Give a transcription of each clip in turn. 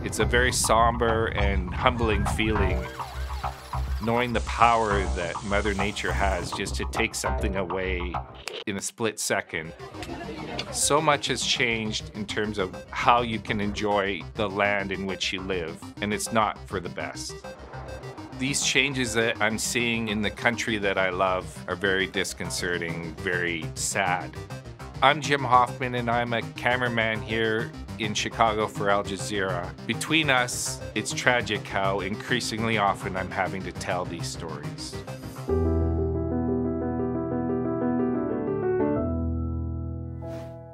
It's a very somber and humbling feeling, knowing the power that Mother Nature has just to take something away in a split second. So much has changed in terms of how you can enjoy the land in which you live, and it's not for the best. These changes that I'm seeing in the country that I love are very disconcerting, very sad. I'm Jim Hoffman, and I'm a cameraman here in Chicago for Al Jazeera. Between us, it's tragic how increasingly often I'm having to tell these stories.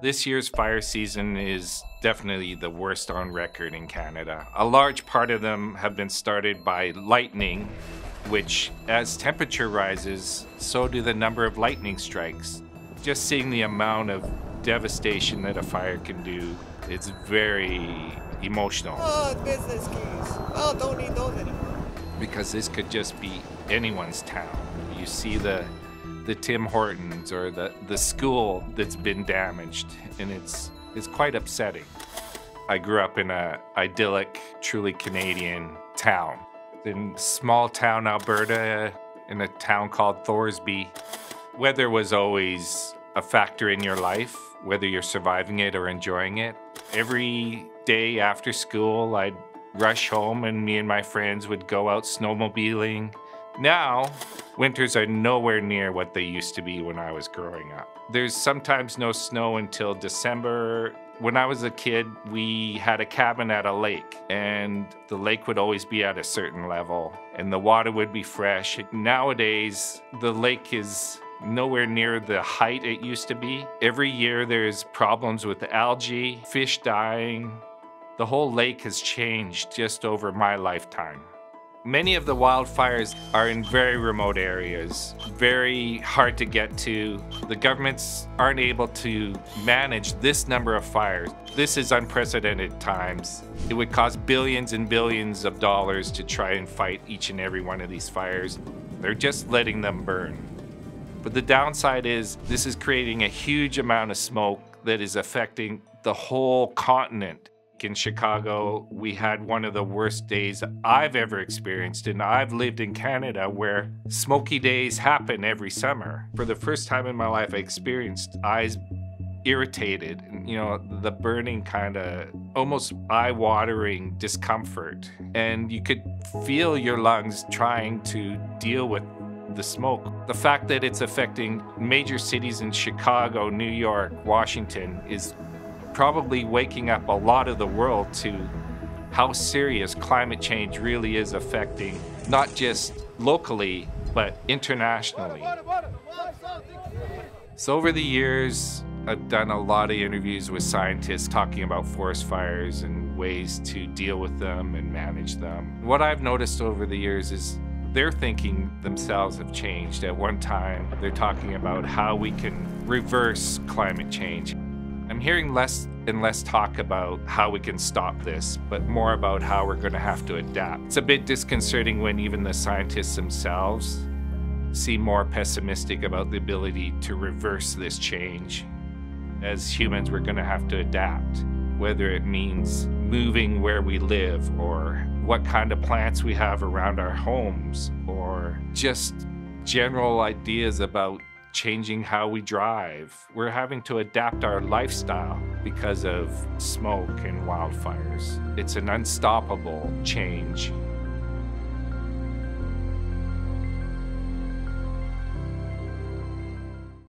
This year's fire season is definitely the worst on record in Canada. A large part of them have been started by lightning, which, as temperature rises, so do the number of lightning strikes. Just seeing the amount of devastation that a fire can do, it's very emotional. Oh, business keys. Oh, don't need those anymore. Because this could just be anyone's town. You see the Tim Hortons or the school that's been damaged, and it's quite upsetting. I grew up in an idyllic, truly Canadian town. In small town Alberta, in a town called Thorsby. Weather was always a factor in your life, whether you're surviving it or enjoying it. Every day after school, I'd rush home and me and my friends would go out snowmobiling. Now, winters are nowhere near what they used to be when I was growing up. There's sometimes no snow until December. When I was a kid, we had a cabin at a lake, and the lake would always be at a certain level, and the water would be fresh. Nowadays, the lake is nowhere near the height it used to be. Every year there's problems with algae, fish dying. The whole lake has changed just over my lifetime. Many of the wildfires are in very remote areas, very hard to get to. The governments aren't able to manage this number of fires. This is unprecedented times. It would cost billions and billions of dollars to try and fight each and every one of these fires. They're just letting them burn. But the downside is this is creating a huge amount of smoke that is affecting the whole continent. In Chicago, we had one of the worst days I've ever experienced, and I've lived in Canada where smoky days happen every summer. For the first time in my life, I experienced eyes irritated, you know, the burning kind of almost eye-watering discomfort. And you could feel your lungs trying to deal with the smoke. The fact that it's affecting major cities in Chicago, New York, Washington is probably waking up a lot of the world to how serious climate change really is affecting not just locally, but internationally. So over the years, I've done a lot of interviews with scientists talking about forest fires and ways to deal with them and manage them. What I've noticed over the years is their thinking themselves have changed. At one time, they're talking about how we can reverse climate change. I'm hearing less and less talk about how we can stop this, but more about how we're going to have to adapt. It's a bit disconcerting when even the scientists themselves seem more pessimistic about the ability to reverse this change. As humans, we're going to have to adapt, whether it means moving where we live or what kind of plants we have around our homes, or just general ideas about changing how we drive. We're having to adapt our lifestyle because of smoke and wildfires. It's an unstoppable change.